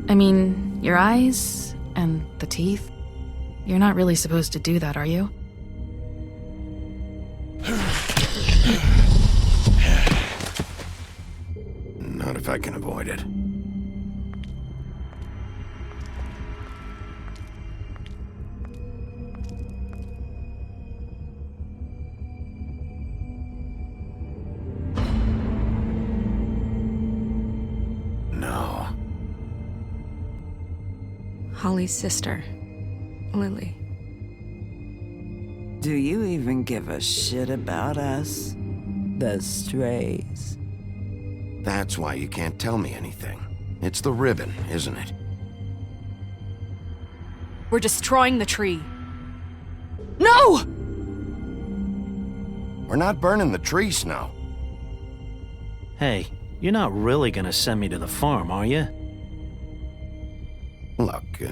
I mean, your eyes and the teeth. You're not really supposed to do that, are you? Not if I can avoid it. No. Holly's sister, Lily. Do you even give a shit about us? The Strays. That's why you can't tell me anything. It's the ribbon, isn't it? We're destroying the tree. No! We're not burning the tree, Snow. Hey, you're not really gonna send me to the farm, are you? Look,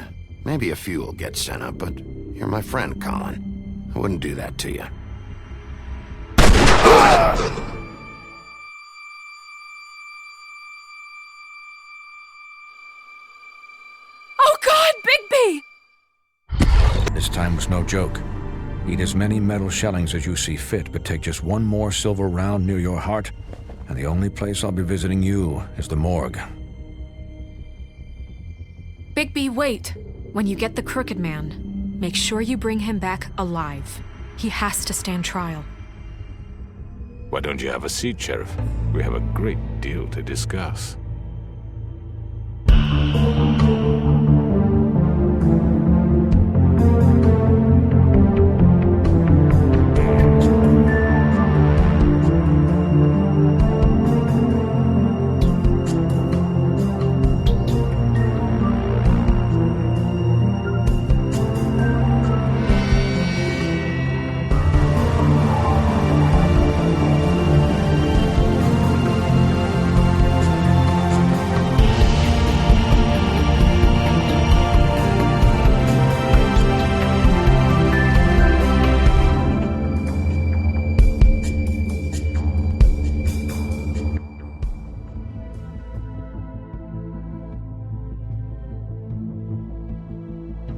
maybe a few will get sent up, but you're my friend, Colin. I wouldn't do that to you. Oh God, Bigby! This time was no joke. Eat as many metal shellings as you see fit, but take just one more silver round near your heart, and the only place I'll be visiting you is the morgue. Bigby, wait. When you get the Crooked Man, make sure you bring him back alive. He has to stand trial. Why don't you have a seat, Sheriff? We have a great deal to discuss.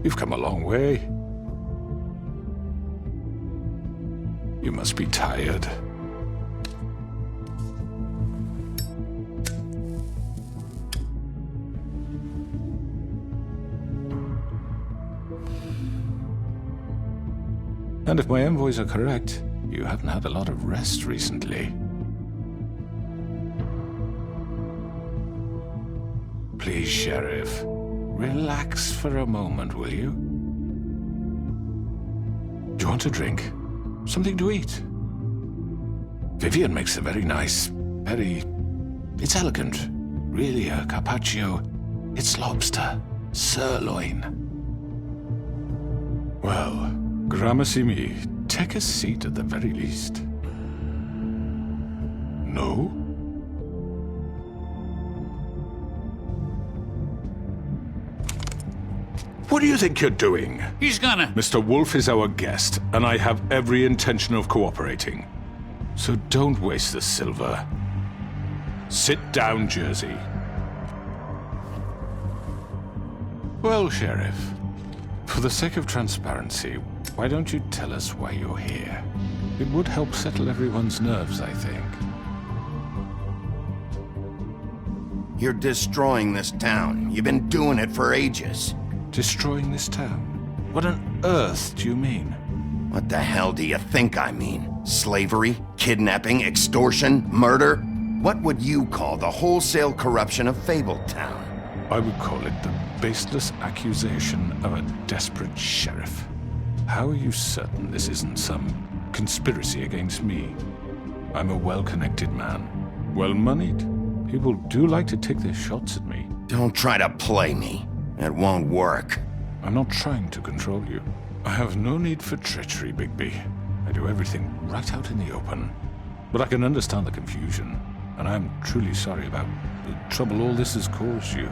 You've come a long way. You must be tired. And if my envoys are correct, you haven't had a lot of rest recently. Please, Sheriff. Relax for a moment, will you? Do you want a drink? Something to eat? Vivian makes a very nice, It's elegant. Really a carpaccio. It's lobster. Sirloin. Well, gramercy me. Take a seat at the very least. No? What do you think you're doing? He's gonna... Mr. Wolf is our guest, and I have every intention of cooperating. So don't waste the silver. Sit down, Jersey. Well, Sheriff, for the sake of transparency, why don't you tell us why you're here? It would help settle everyone's nerves, I think. You're destroying this town. You've been doing it for ages. Destroying this town? What on earth do you mean? What the hell do you think I mean? Slavery? Kidnapping? Extortion? Murder? What would you call the wholesale corruption of Fabletown? I would call it the baseless accusation of a desperate sheriff. How are you certain this isn't some conspiracy against me? I'm a well-connected man, well-moneyed, People do like to take their shots at me. Don't try to play me. It won't work. I'm not trying to control you. I have no need for treachery, Bigby. I do everything right out in the open. But I can understand the confusion, and I'm truly sorry about the trouble all this has caused you.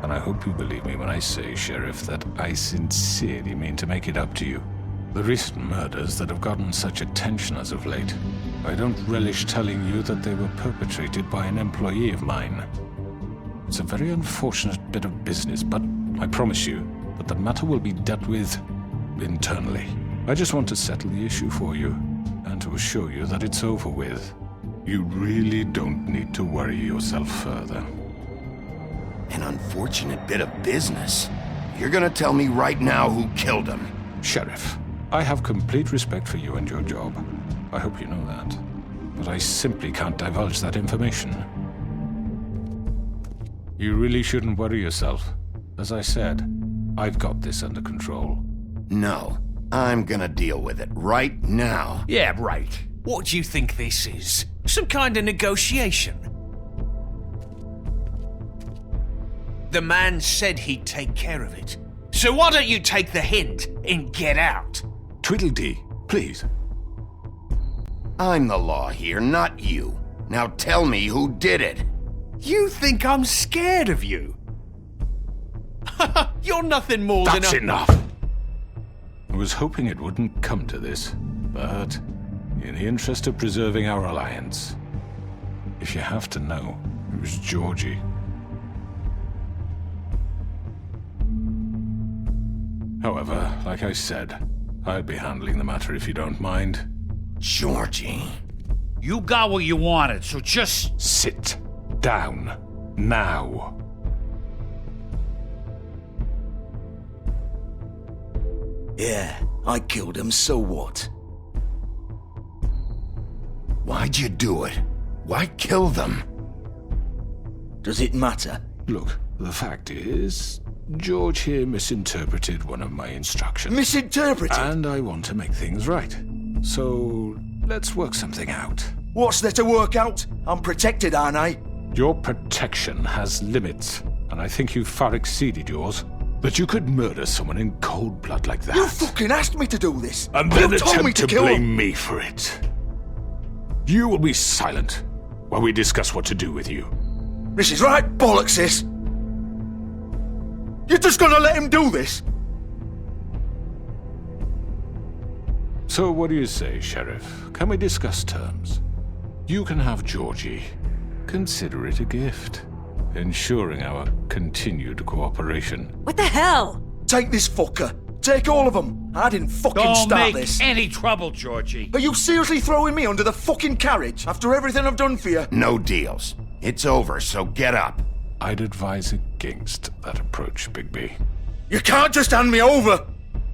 And I hope you believe me when I say, Sheriff, that I sincerely mean to make it up to you. The recent murders that have gotten such attention as of late, I don't relish telling you that they were perpetrated by an employee of mine. It's a very unfortunate bit of business, but I promise you that the matter will be dealt with internally. I just want to settle the issue for you, and to assure you that it's over with. You really don't need to worry yourself further. An unfortunate bit of business. You're gonna tell me right now who killed him. Sheriff, I have complete respect for you and your job. I hope you know that. But I simply can't divulge that information. You really shouldn't worry yourself. As I said, I've got this under control. No, I'm gonna deal with it right now. Yeah, right. What do you think this is? Some kind of negotiation? The man said he'd take care of it. So why don't you take the hint and get out? Tweedledee, please. I'm the law here, not you. Now tell me who did it. You think I'm scared of you? You're nothing more than That's a... enough! I was hoping it wouldn't come to this, but in the interest of preserving our alliance, if you have to know, it was Georgie. However, like I said, I'll be handling the matter if you don't mind. Georgie. You got what you wanted, so just... Sit down. Now. Yeah, I killed him, so what? Why'd you do it? Why kill them? Does it matter? Look, the fact is, George here misinterpreted one of my instructions. Misinterpreted? And I want to make things right. So, let's work something out. What's there to work out? I'm protected, aren't I? Your protection has limits, and I think you've far exceeded yours. But you could murder someone in cold blood like that. You fucking asked me to do this! And then you told me attempt to kill blame him. me for it. You will be silent while we discuss what to do with you. This is right bollocks, sis! You're just gonna let him do this? So what do you say, Sheriff? Can we discuss terms? You can have Georgie. Consider it a gift, ensuring our continued cooperation. What the hell? Take this fucker. Take all of them. I didn't fucking Don't start make this. any trouble, Georgie. Are you seriously throwing me under the fucking carriage after everything I've done for you? No deals. It's over, so get up. I'd advise against that approach, Bigby. You can't just hand me over!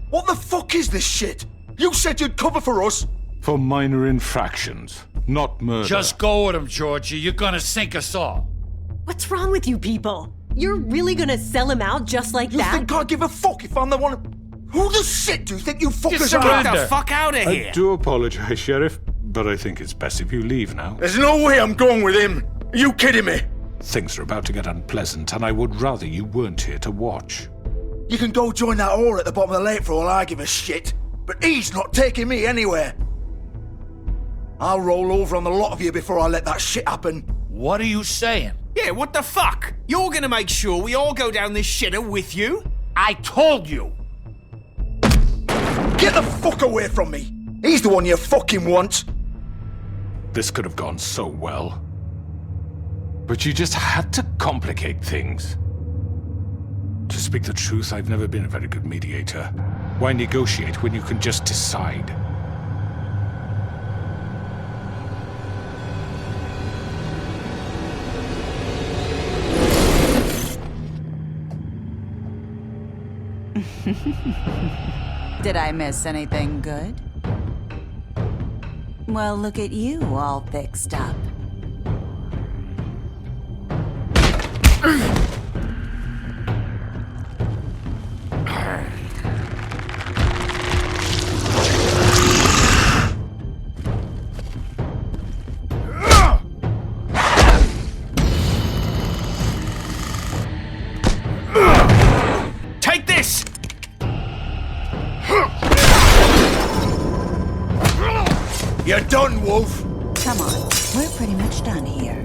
What the fuck is this shit? You said you'd cover for us! For minor infractions, not murder. Just go with him, Georgie. You're gonna sink us all. What's wrong with you people? You're really gonna sell him out just like You that? think I give a fuck if I'm the one... Who the shit do you think you fuckers are? Get the fuck out of here! I do apologize, Sheriff, but I think it's best if you leave now. There's no way I'm going with him! Are you kidding me? Things are about to get unpleasant, and I would rather you weren't here to watch. You can go join that whore at the bottom of the lake for all I give a shit, but he's not taking me anywhere. I'll roll over on the lot of you before I let that shit happen. What are you saying? Yeah, what the fuck? You're gonna make sure we all go down this shitter with you? I told you. Get the fuck away from me! He's the one you fucking want! This could have gone so well. But you just had to complicate things. To speak the truth, I've never been a very good mediator. Why negotiate when you can just decide? Did I miss anything good? Well, look at you all fixed up. You're done, Wolf. Come on, we're pretty much done here.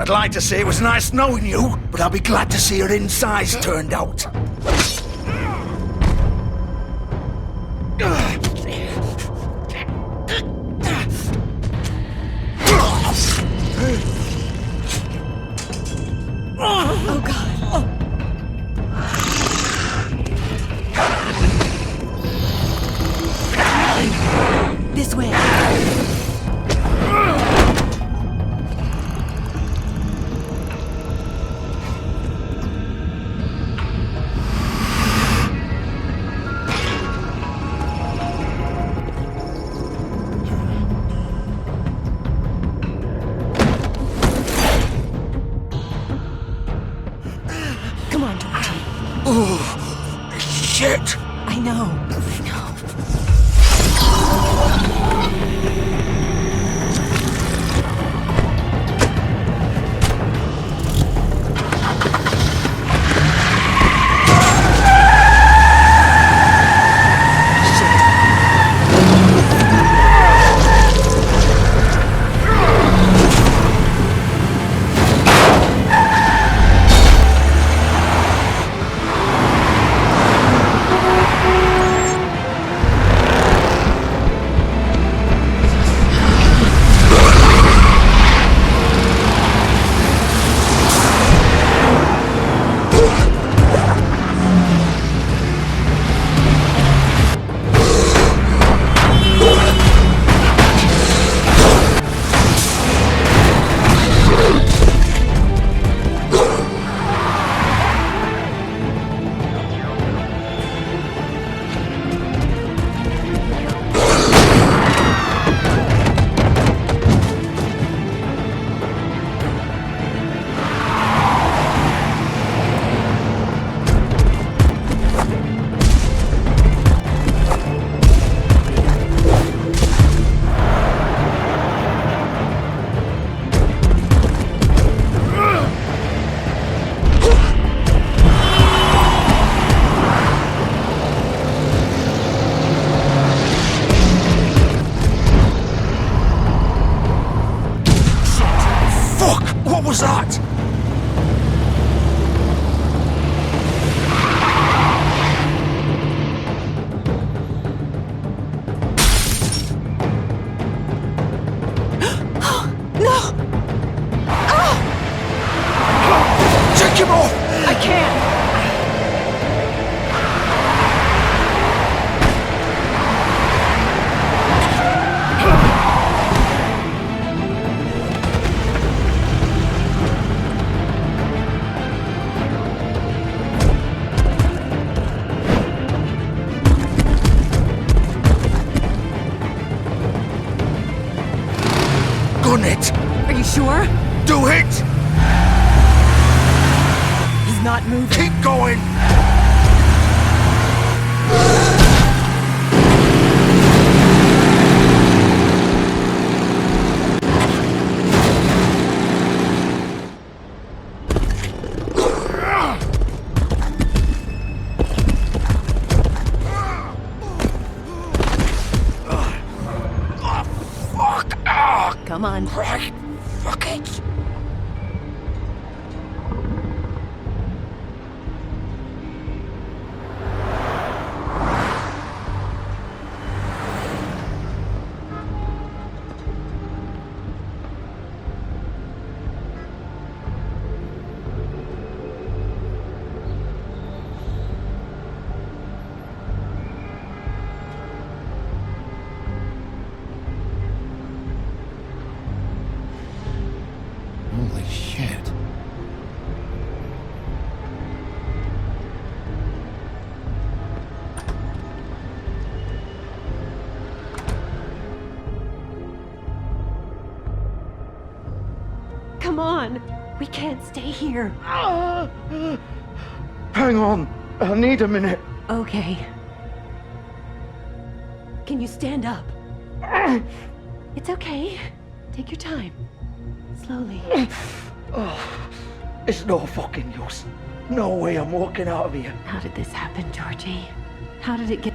I'd like to say it was nice knowing you, but I'll be glad to see your insides turned out. Oh, God. This way. Come on, Georgie. Oh, shit! I know. What was that? No! Take him off! I can't! Gun it! Are you sure? Do it! He's not moving. Keep going! Come on. Right. Fuck it. Holy shit. Come on. We can't stay here. Hang on. I need a minute. Okay. Can you stand up? It's okay. Take your time. Slowly. Oh, it's no fucking use. No way I'm walking out of here. How did this happen, Georgie? How did it get...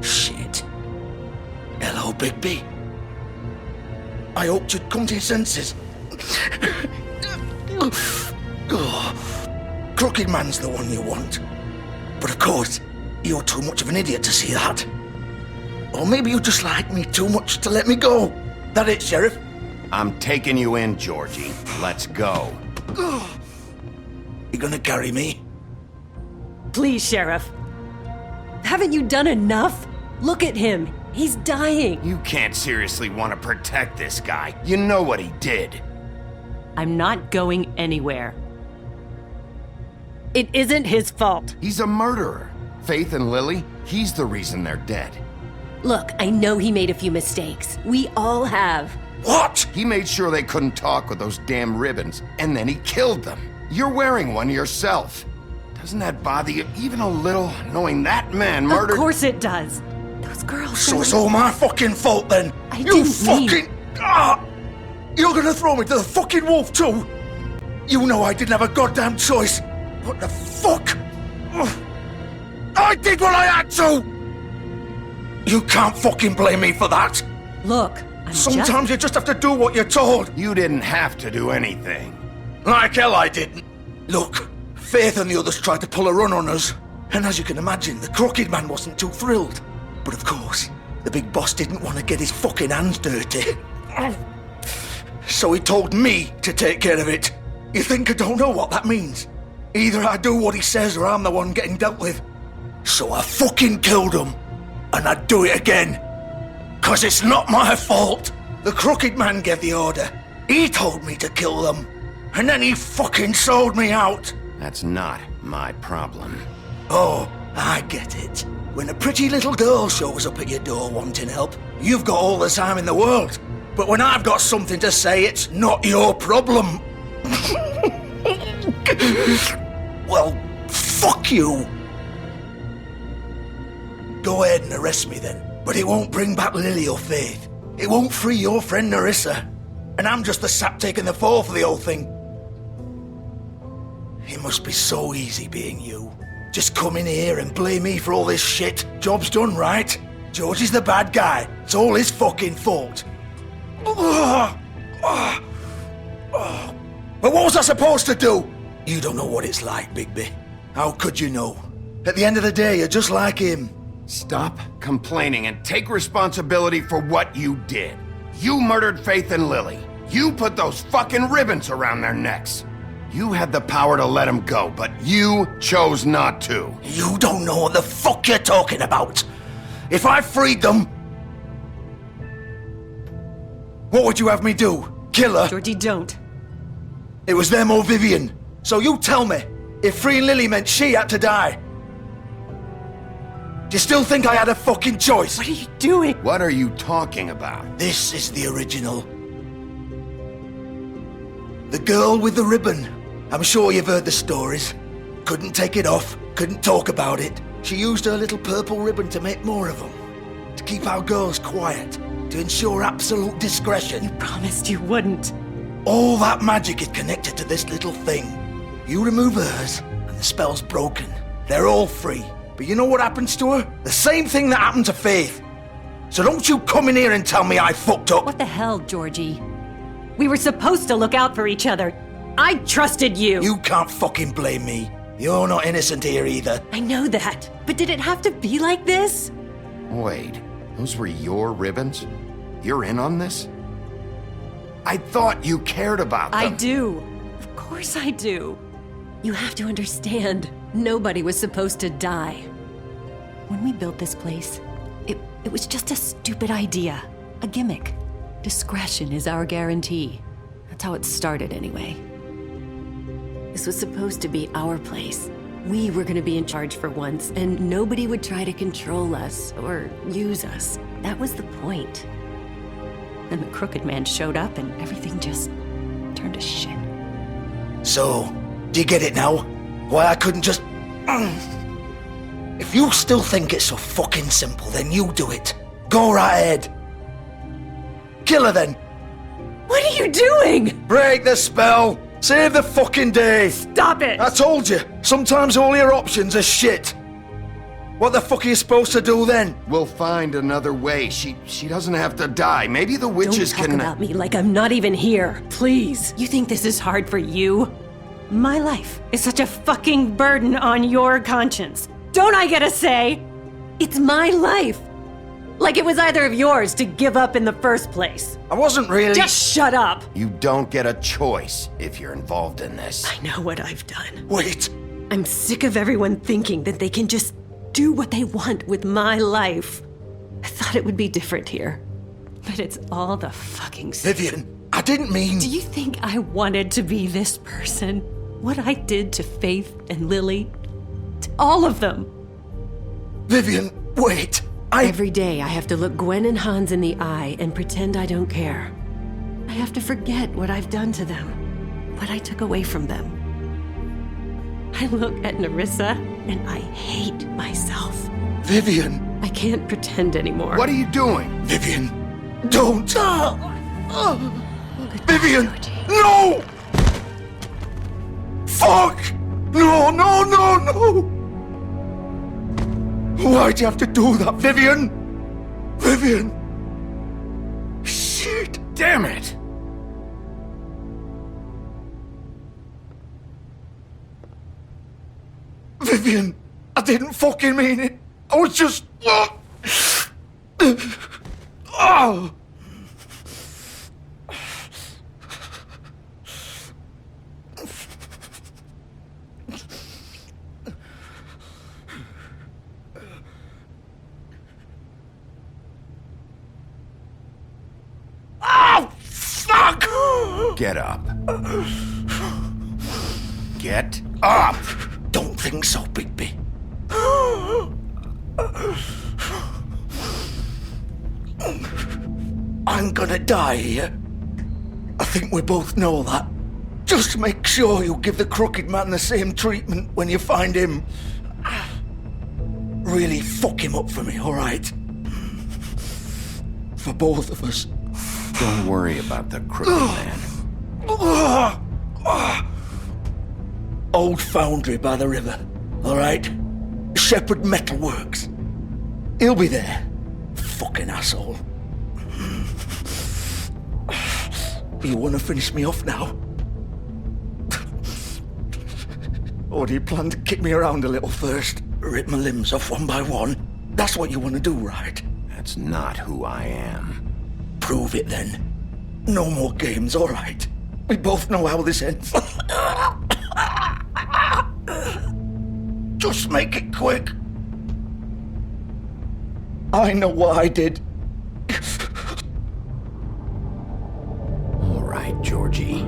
Shit. Hello, Bigby. I hoped you'd come to your senses. Oh, Crooked Man's the one you want. But of course, you're too much of an idiot to see that. Or maybe you just like me too much to let me go. That it, Sheriff? I'm taking you in, Georgie. Let's go. You gonna carry me? Please, Sheriff. Haven't you done enough? Look at him. He's dying. You can't seriously want to protect this guy. You know what he did. I'm not going anywhere. It isn't his fault. He's a murderer. Faith and Lily, he's the reason they're dead. Look, I know he made a few mistakes. We all have. What? He made sure they couldn't talk with those damn ribbons, and then he killed them. You're wearing one yourself. Doesn't that bother you even a little, knowing that man murdered... Of course it does. Those girls... So it's all my fucking fault then? I You didn't fucking... You're gonna throw me to the fucking wolf too? You know I didn't have a goddamn choice. What the fuck? I did what I had to! You can't fucking blame me for that. Look, Sometimes you just have to do what you're told. You didn't have to do anything. Like hell I didn't. Look, Faith and the others tried to pull a run on us. And as you can imagine, the Crooked Man wasn't too thrilled. But of course, the big boss didn't want to get his fucking hands dirty. So he told me to take care of it. You think I don't know what that means? Either I do what he says or I'm the one getting dealt with. So I fucking killed him. And I'd do it again. 'Cause it's not my fault. The Crooked Man gave the order. He told me to kill them. And then he fucking sold me out. That's not my problem. Oh, I get it. When a pretty little girl shows up at your door wanting help, you've got all the time in the world. But when I've got something to say, it's not your problem. Well, fuck you. Go ahead and arrest me then. But it won't bring back Lily or Faith. It won't free your friend Nerissa. And I'm just the sap taking the fall for the whole thing. It must be so easy being you. Just come in here and blame me for all this shit. Job's done, right? George is the bad guy. It's all his fucking fault. But what was I supposed to do? You don't know what it's like, Bigby. How could you know? At the end of the day, you're just like him. Stop complaining and take responsibility for what you did. You murdered Faith and Lily. You put those fucking ribbons around their necks. You had the power to let them go, but you chose not to. You don't know what the fuck you're talking about. If I freed them... What would you have me do? Kill her? Georgie, don't. It was them or Vivian. So you tell me, if freeing Lily meant she had to die, do you still think I had a fucking choice? What are you doing? What are you talking about? This is the original. The girl with the ribbon. I'm sure you've heard the stories. Couldn't take it off, couldn't talk about it. She used her little purple ribbon to make more of them. To keep our girls quiet. To ensure absolute discretion. You promised you wouldn't. All that magic is connected to this little thing. You remove hers, and the spell's broken. They're all free. But you know what happens to her? The same thing that happened to Faith. So don't you come in here and tell me I fucked up. What the hell, Georgie? We were supposed to look out for each other. I trusted you. You can't fucking blame me. You're not innocent here either. I know that. But did it have to be like this? Wait, those were your ribbons? You're in on this? I thought you cared about them. I do. Of course I do. You have to understand. Nobody was supposed to die. When we built this place, it was just a stupid idea. A gimmick. Discretion is our guarantee. That's how it started anyway. This was supposed to be our place. We were gonna be in charge for once, and nobody would try to control us or use us. That was the point. Then the Crooked Man showed up and everything just turned to shit. So, do you get it now? Why I couldn't just... If you still think it's so fucking simple, then you do it. Go right ahead. Kill her then. What are you doing? Break the spell. Save the fucking day. Stop it! I told you, sometimes all your options are shit. What the fuck are you supposed to do then? We'll find another way. She doesn't have to die. Maybe the witches Don't talk can... about me like I'm not even here. Please. You think this is hard for you? My life is such a fucking burden on your conscience. Don't I get a say? It's my life. Like it was either of yours to give up in the first place. I wasn't really... Just shut up. You don't get a choice if you're involved in this. I know what I've done. Wait. I'm sick of everyone thinking that they can just do what they want with my life. I thought it would be different here. But it's all the fucking same. Vivian, I didn't mean... Do you think I wanted to be this person? What I did to Faith and Lily? To all of them? Vivian, wait. Every day I have to look Gwen and Hans in the eye and pretend I don't care. I have to forget what I've done to them, what I took away from them. I look at Nerissa and I hate myself. Vivian. I can't pretend anymore. What are you doing? Vivian, don't. Vivian, no! Fuck! No, no, no, no! Why'd you have to do that, Vivian? Vivian! Shit! Damn it! Vivian, I didn't fucking mean it. I was just... Oh! Oh, fuck! Get up. Get up! Don't think so, Bigby. I'm gonna die here. I think we both know that. Just make sure you give the Crooked Man the same treatment when you find him. Really fuck him up for me, alright? For both of us. Don't worry about the Crooked Man. Old foundry by the river, alright? Shepherd Metalworks. He'll be there. Fucking asshole. You wanna finish me off now? Or do you plan to kick me around a little first? Rip my limbs off one by one? That's what you wanna do, right? That's not who I am. Prove it then. No more games, alright? We both know how this ends. Just make it quick. I know what I did. All right, Georgie.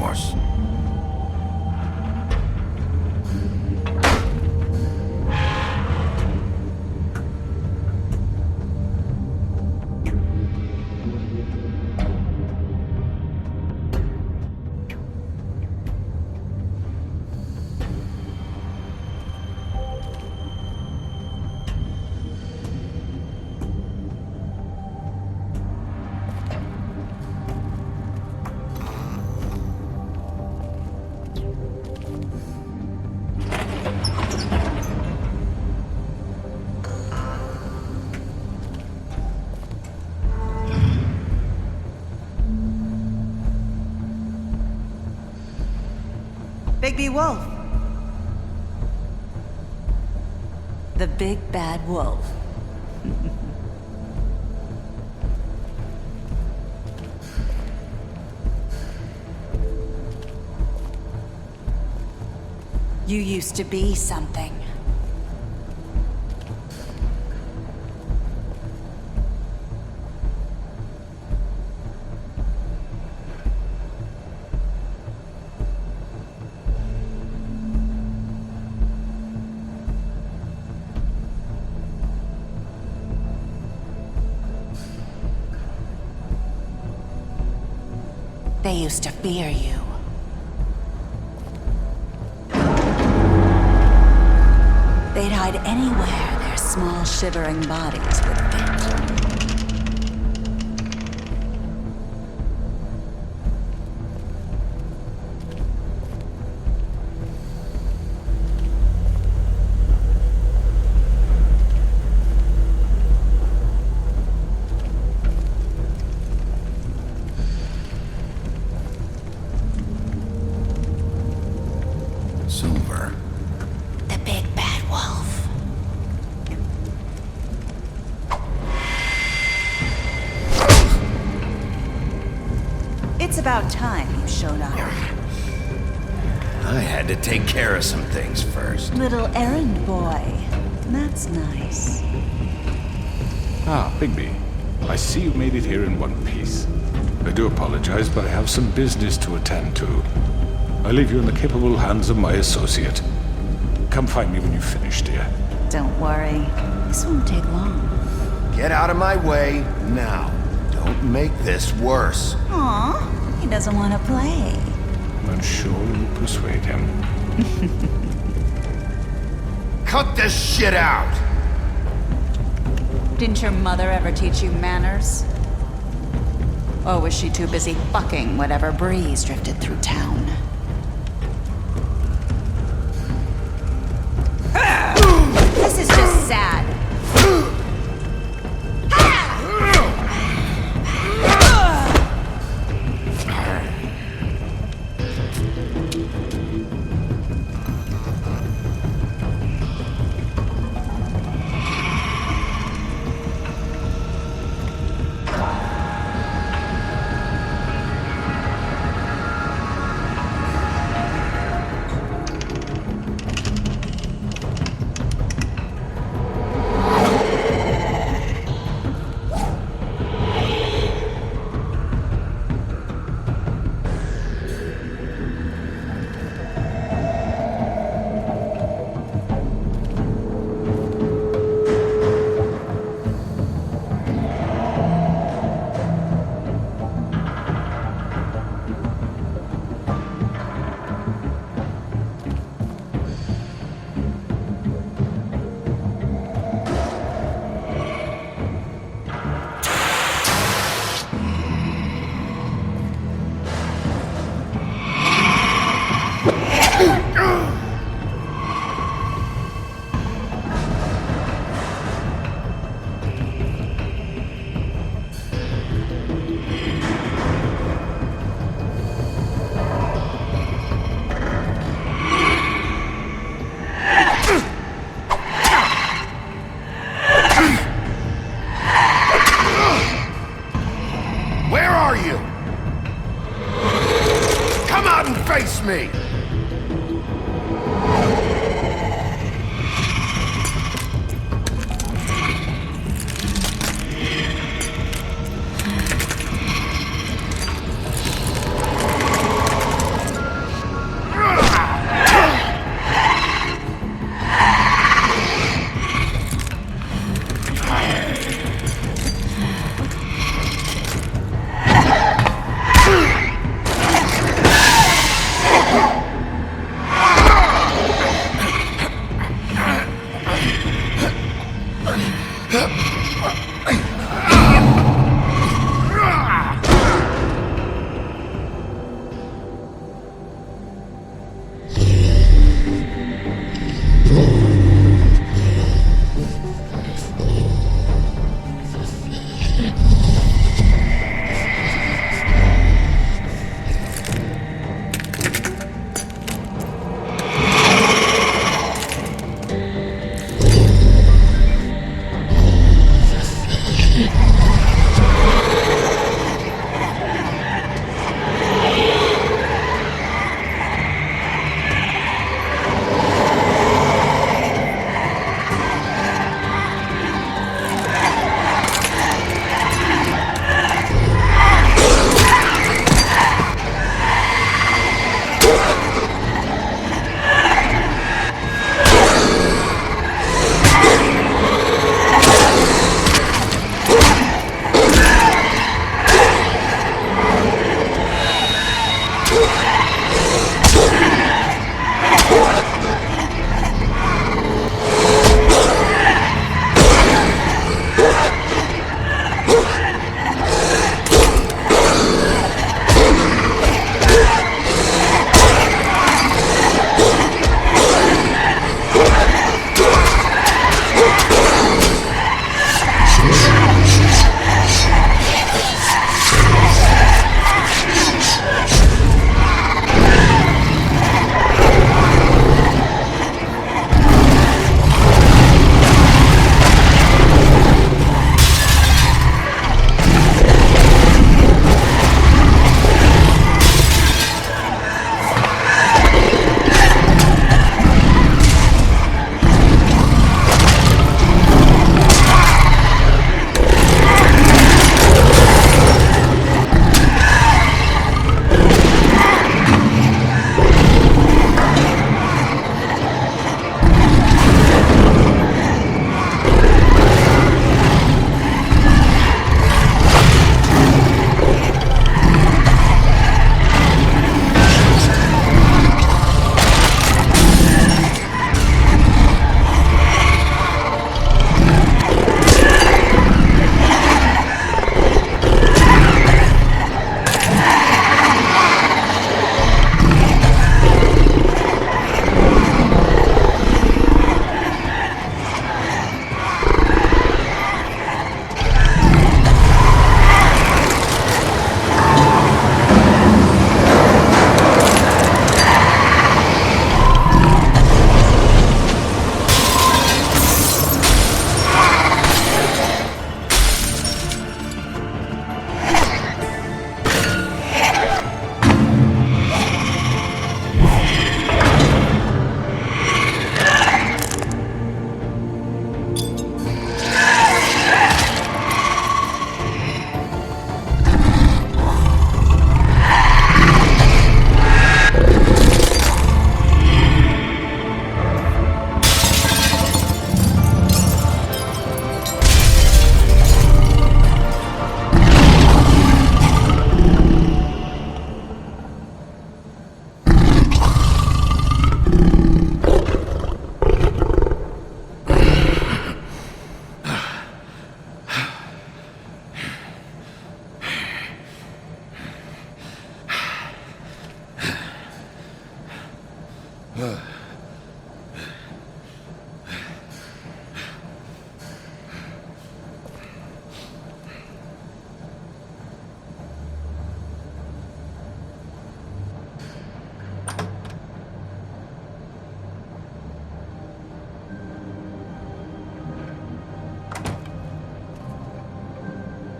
remorse. Bigby Wolf. The big bad wolf. You used to be something. They used to fear you. They'd hide anywhere their small, shivering bodies would fit. Silver. The big bad wolf. It's about time you showed up. I had to take care of some things first. Little errand boy. That's nice. Ah, Bigby. I see you made it here in one piece. I do apologize, but I have some business to attend to. I leave you in the capable hands of my associate. Come find me when you've finished, dear. Don't worry. This won't take long. Get out of my way now. Don't make this worse. Aw, he doesn't want to play. I'm sure you'll persuade him. Cut this shit out! Didn't your mother ever teach you manners? Or was she too busy fucking whatever breeze drifted through town? This is just sad. Where are you? Come out and face me!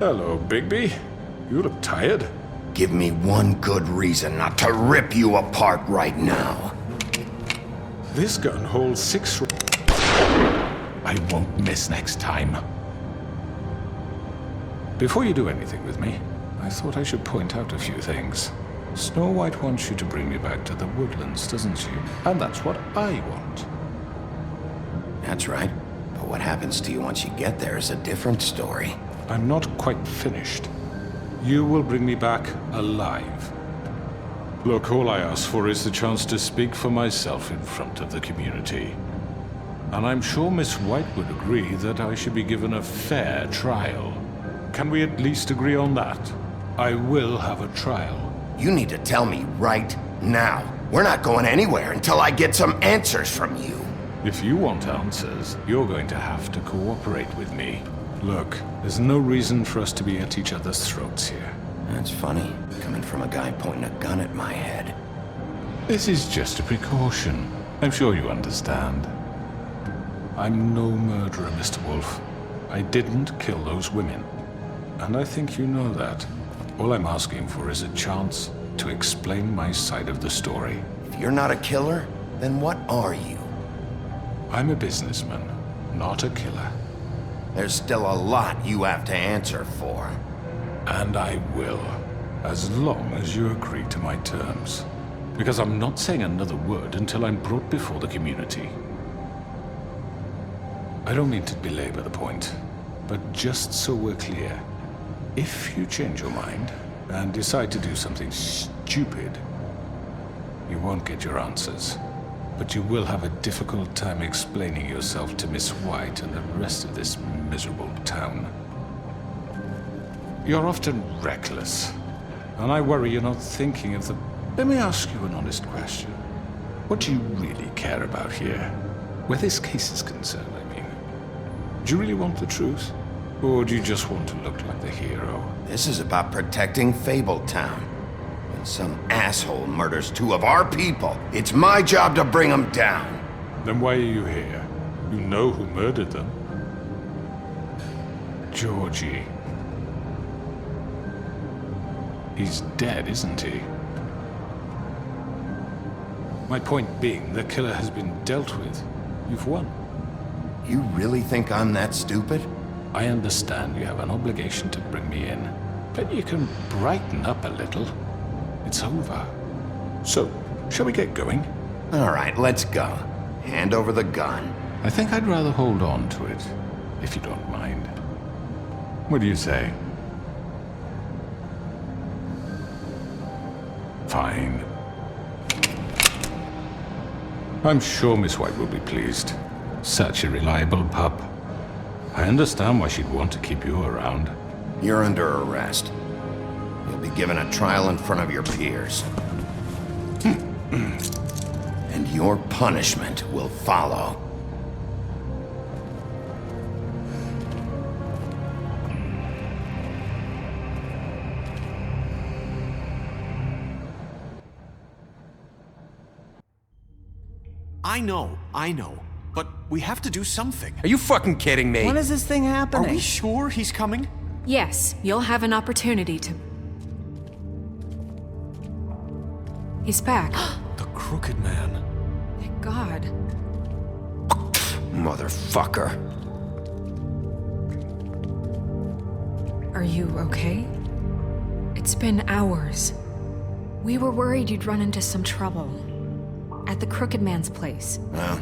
Hello, Bigby. You look tired. Give me one good reason not to rip you apart right now. This gun holds 6 I won't miss next time. Before you do anything with me, I thought I should point out a few things. Snow White wants you to bring me back to the woodlands, doesn't she? And that's what I want. That's right. But what happens to you once you get there is a different story. I'm not quite finished. You will bring me back alive. Look, all I ask for is the chance to speak for myself in front of the community. And I'm sure Miss White would agree that I should be given a fair trial. Can we at least agree on that? I will have a trial. You need to tell me right now. We're not going anywhere until I get some answers from you. If you want answers, you're going to have to cooperate with me. Look, there's no reason for us to be at each other's throats here. That's funny, coming from a guy pointing a gun at my head. This is just a precaution. I'm sure you understand. I'm no murderer, Mr. Wolf. I didn't kill those women. And I think you know that. All I'm asking for is a chance to explain my side of the story. If you're not a killer, then what are you? I'm a businessman, not a killer. There's still a lot you have to answer for. And I will, as long as you agree to my terms. Because I'm not saying another word until I'm brought before the community. I don't mean to belabor the point, but just so we're clear, if you change your mind and decide to do something stupid, you won't get your answers. But you will have a difficult time explaining yourself to Miss White and the rest of this miserable town. You're often reckless, and I worry you're not thinking of the... Let me ask you an honest question. What do you really care about here? Where this case is concerned, I mean. Do you really want the truth? Or do you just want to look like the hero? This is about protecting Fabletown. When some asshole murders 2 of our people, it's my job to bring them down. Then why are you here? You know who murdered them. Georgie. He's dead, isn't he? My point being, the killer has been dealt with. You've won. You really think I'm that stupid? I understand you have an obligation to bring me in, but you can brighten up a little. It's over. So, shall we get going? All right, let's go. Hand over the gun. I think I'd rather hold on to it, if you don't mind. What do you say? Fine. I'm sure Miss White will be pleased. Such a reliable pup. I understand why she'd want to keep you around. You're under arrest. You'll be given a trial in front of your peers. And your punishment will follow. I know. But we have to do something. Are you fucking kidding me? When is this thing happening? Are we sure he's coming? Yes, you'll have an opportunity to... He's back. The Crooked Man. Thank God. Motherfucker. Are you okay? It's been hours. We were worried you'd run into some trouble. At the Crooked Man's place. Well,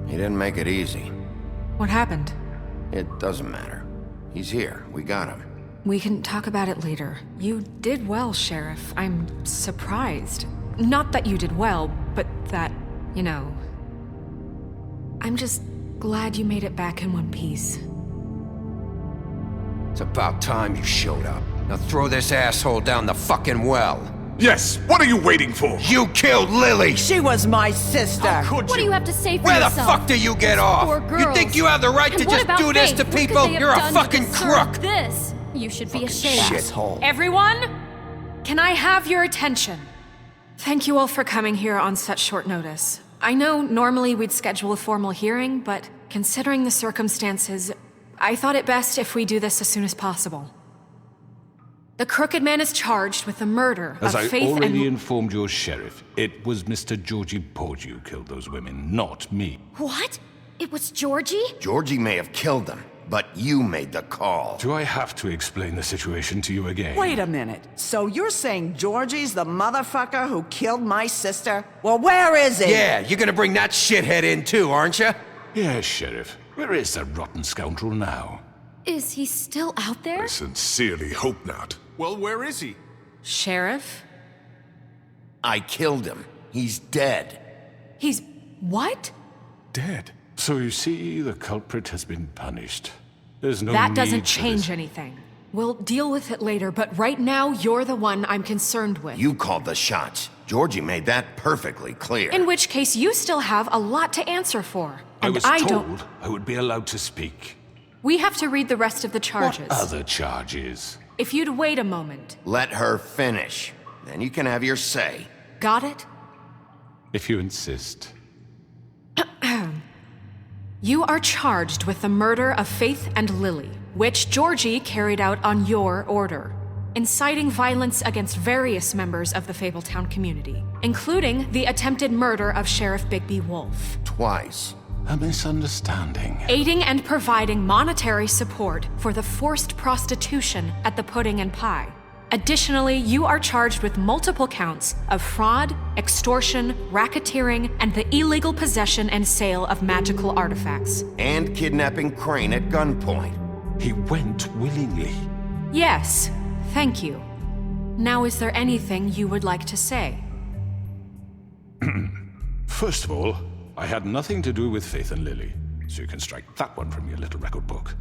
he didn't make it easy. What happened? It doesn't matter. He's here. We got him. We can talk about it later. You did well, Sheriff. I'm surprised. Not that you did well, but that, you know... I'm just glad you made it back in one piece. It's about time you showed up. Now throw this asshole down the fucking well. Yes, what are you waiting for? You killed Lily! She was my sister. What do you have to say for Where the yourself? fuck do you get Those off? poor You girls. think you have the right And to what just about do this Faith? to What could people? they have You're a done to fucking deserve crook! This. You should be ashamed. Shithole. Everyone, can I have your attention? Thank you all for coming here on such short notice. I know normally we'd schedule a formal hearing, but considering the circumstances, I thought it best if we do this as soon as possible. The Crooked Man is charged with the murder As of I Faith already and... informed your sheriff, it was Mr. Georgie Porgy who killed those women, not me. What? It was Georgie? Georgie may have killed them, but you made the call. Do I have to explain the situation to you again? Wait a minute. So you're saying Georgie's the motherfucker who killed my sister? Well, where is he? Yeah, you're gonna bring that shithead in too, aren't you? Yes, Sheriff. Where is that rotten scoundrel now? Is he still out there? Sincerely hope not. Well, where is he? Sheriff? I killed him. He's dead. He's... what? Dead. So you see, the culprit has been punished. There's no That need doesn't for change this. anything. We'll deal with it later, but right now, you're the one I'm concerned with. You called the shots. Georgie made that perfectly clear. In which case, you still have a lot to answer for. I And was I told don't... I would be allowed to speak. We have to read the rest of the charges. What other charges? If you'd wait a moment. Let her finish. Then you can have your say. Got it? If you insist. You are charged with the murder of Faith and Lily, which Georgie carried out on your order, inciting violence against various members of the Fabletown community, including the attempted murder of Sheriff Bigby Wolf. Twice. A misunderstanding. Aiding and providing monetary support for the forced prostitution at the Pudding and Pie. Additionally, you are charged with multiple counts of fraud, extortion, racketeering, and the illegal possession and sale of magical artifacts. And kidnapping Crane at gunpoint. He went willingly. Yes, thank you. Now, is there anything you would like to say? First of all, I had nothing to do with Faith and Lily, so you can strike that one from your little record book.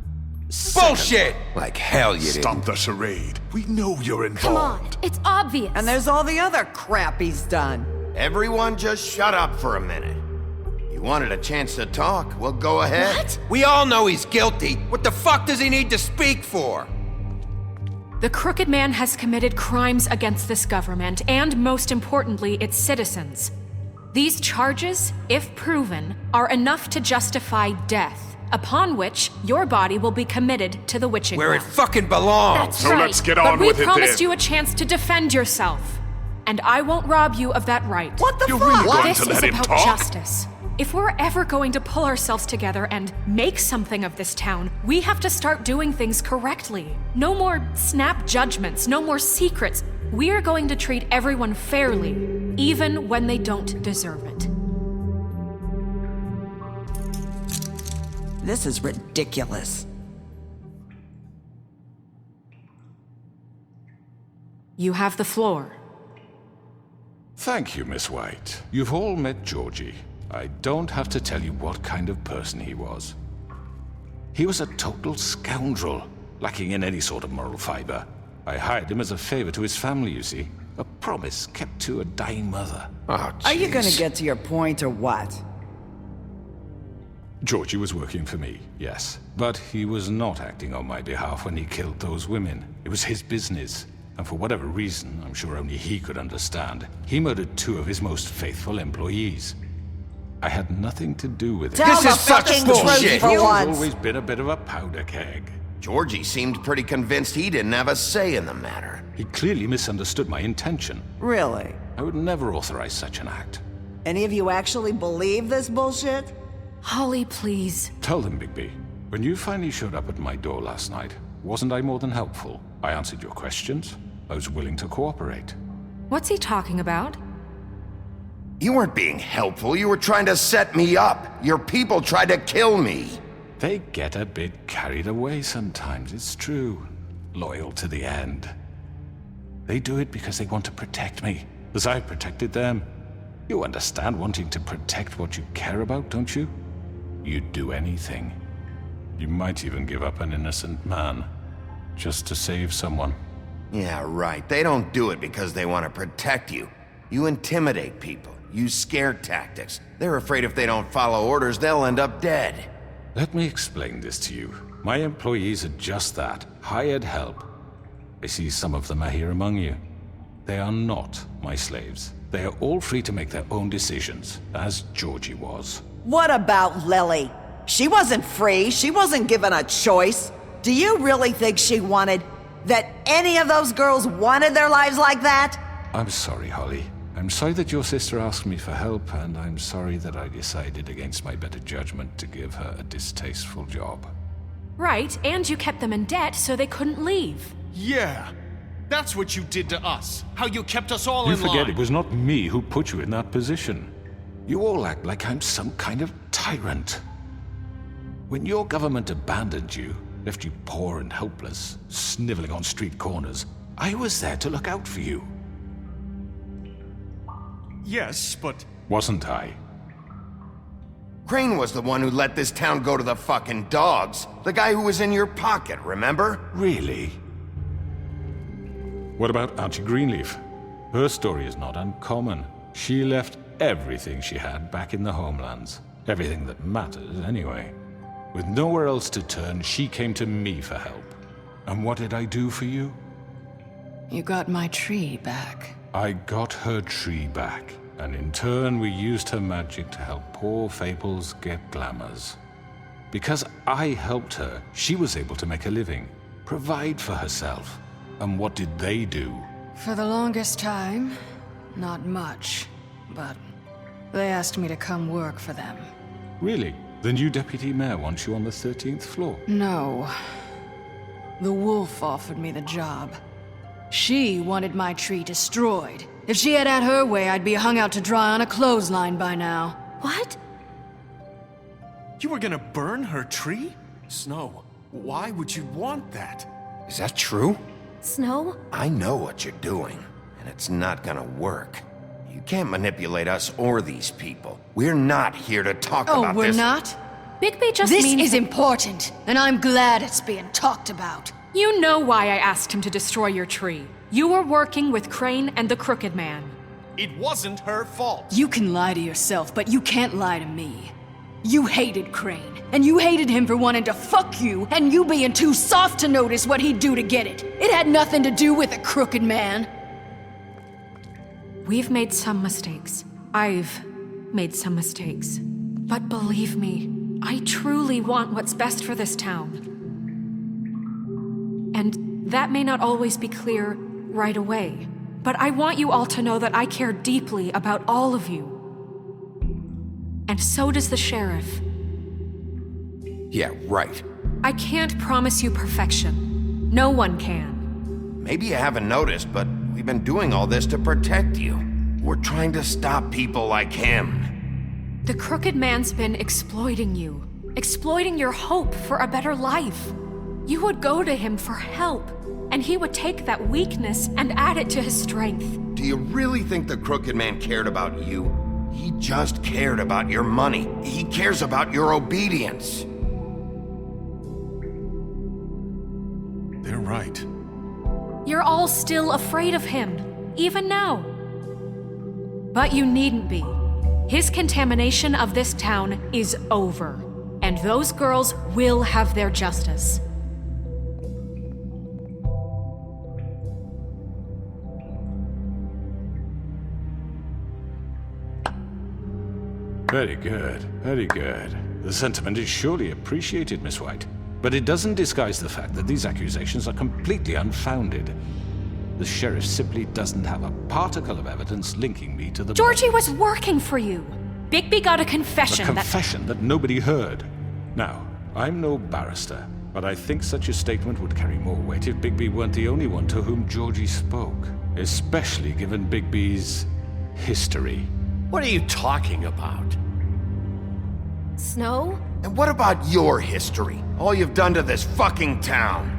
Bullshit! Like hell you did. Stop the charade. We know you're involved. Come on, it's obvious. And there's all the other crap he's done. Everyone just shut up for a minute. You wanted a chance to talk, well, go ahead. What? We all know he's guilty. What the fuck does he need to speak for? The Crooked Man has committed crimes against this government and, most importantly, its citizens. These charges, if proven, are enough to justify death, upon which your body will be committed to the witching Where it ground. fucking belongs. That's So right. let's get but on we with it promised then. you a chance to defend yourself, and I won't rob you of that right. What the You're fuck? really going This to is let him about talk? justice. If we're ever going to pull ourselves together and make something of this town, we have to start doing things correctly. No more snap judgments, no more secrets. We are going to treat everyone fairly, even when they don't deserve it. This is ridiculous. You have the floor. Thank you, Miss White. You've all met Georgie. I don't have to tell you what kind of person he was. He was a total scoundrel, lacking in any sort of moral fiber. I hired him as a favor to his family, you see. A promise kept to a dying mother. Oh, Are you jeez. gonna get to your point or what? Georgie was working for me, yes. But he was not acting on my behalf when he killed those women. It was his business. And for whatever reason, I'm sure only he could understand, he murdered 2 of his most faithful employees. I had nothing to do with it. Tell This the is such fucking bullshit. truth for He's once. always been a bit of a powder keg. Georgie seemed pretty convinced he didn't have a say in the matter. He clearly misunderstood my intention. Really? I would never authorize such an act. Any of you actually believe this bullshit? Holly, please. Tell them, Bigby. When you finally showed up at my door last night, wasn't I more than helpful? I answered your questions. I was willing to cooperate. What's he talking about? You weren't being helpful, you were trying to set me up. Your people tried to kill me. They get a bit carried away sometimes, it's true. Loyal to the end. They do it because they want to protect me, as I protected them. You understand wanting to protect what you care about, don't you? You'd do anything. You might even give up an innocent man, just to save someone. Yeah, right. They don't do it because they want to protect you. You intimidate people, use scare tactics. They're afraid if they don't follow orders, they'll end up dead. Let me explain this to you. My employees are just that, hired help. I see some of them are here among you. They are not my slaves. They are all free to make their own decisions, as Georgie was. What about Lily? She wasn't free. She wasn't given a choice. Do you really think she wanted... that any of those girls wanted their lives like that? I'm sorry, Holly. I'm sorry that your sister asked me for help, and I'm sorry that I decided against my better judgment to give her a distasteful job. Right, and you kept them in debt so they couldn't leave. Yeah, that's what you did to us. How you kept us all You in line. forget it was not me who put you in that position. You all act like I'm some kind of tyrant. When your government abandoned you, left you poor and helpless, sniveling on street corners, I was there to look out for you. Yes, but... Wasn't I? Crane was the one who let this town go to the fucking dogs. The guy who was in your pocket, remember? Really? What about Auntie Greenleaf? Her story is not uncommon. She left everything she had back in the homelands. Everything that mattered, anyway. With nowhere else to turn, she came to me for help. And what did I do for you? You got my tree back. I got her tree back, and in turn we used her magic to help poor Fables get glamours. Because I helped her, she was able to make a living, provide for herself. And what did they do? For the longest time, not much. But they asked me to come work for them. Really? The new deputy mayor wants you on the 13th floor? No. The wolf offered me the job. She wanted my tree destroyed. If she had her way, I'd be hung out to dry on a clothesline by now. What? You were gonna burn her tree? Snow, why would you want that? Is that true? Snow? I know what you're doing, and it's not gonna work. You can't manipulate us or these people. We're not here to talk about this. Oh, we're not? Bigby just This means... is important, and I'm glad it's being talked about. You know why I asked him to destroy your tree. You were working with Crane and the Crooked Man. It wasn't her fault. You can lie to yourself, but you can't lie to me. You hated Crane, and you hated him for wanting to fuck you, and you being too soft to notice what he'd do to get it. It had nothing to do with the Crooked Man. We've made some mistakes. I've made some mistakes. But believe me, I truly want what's best for this town. And that may not always be clear right away, but I want you all to know that I care deeply about all of you. And so does the sheriff. Yeah, right. I can't promise you perfection. No one can. Maybe you haven't noticed, but we've been doing all this to protect you. We're trying to stop people like him. The Crooked Man's been exploiting you. Exploiting your hope for a better life. You would go to him for help, and he would take that weakness and add it to his strength. Do you really think the Crooked Man cared about you? He just cared about your money. He cares about your obedience. They're right. You're all still afraid of him, even now. But you needn't be. His contamination of this town is over, and those girls will have their justice. Very good, very good. The sentiment is surely appreciated, Miss White. But it doesn't disguise the fact that these accusations are completely unfounded. The sheriff simply doesn't have a particle of evidence linking me to the... Georgie was working for you. Bigby got a confession A confession that nobody heard. Now, I'm no barrister, but I think such a statement would carry more weight if Bigby weren't the only one to whom Georgie spoke. Especially given Bigby's history. What are you talking about? Snow? And what about your history? All you've done to this fucking town?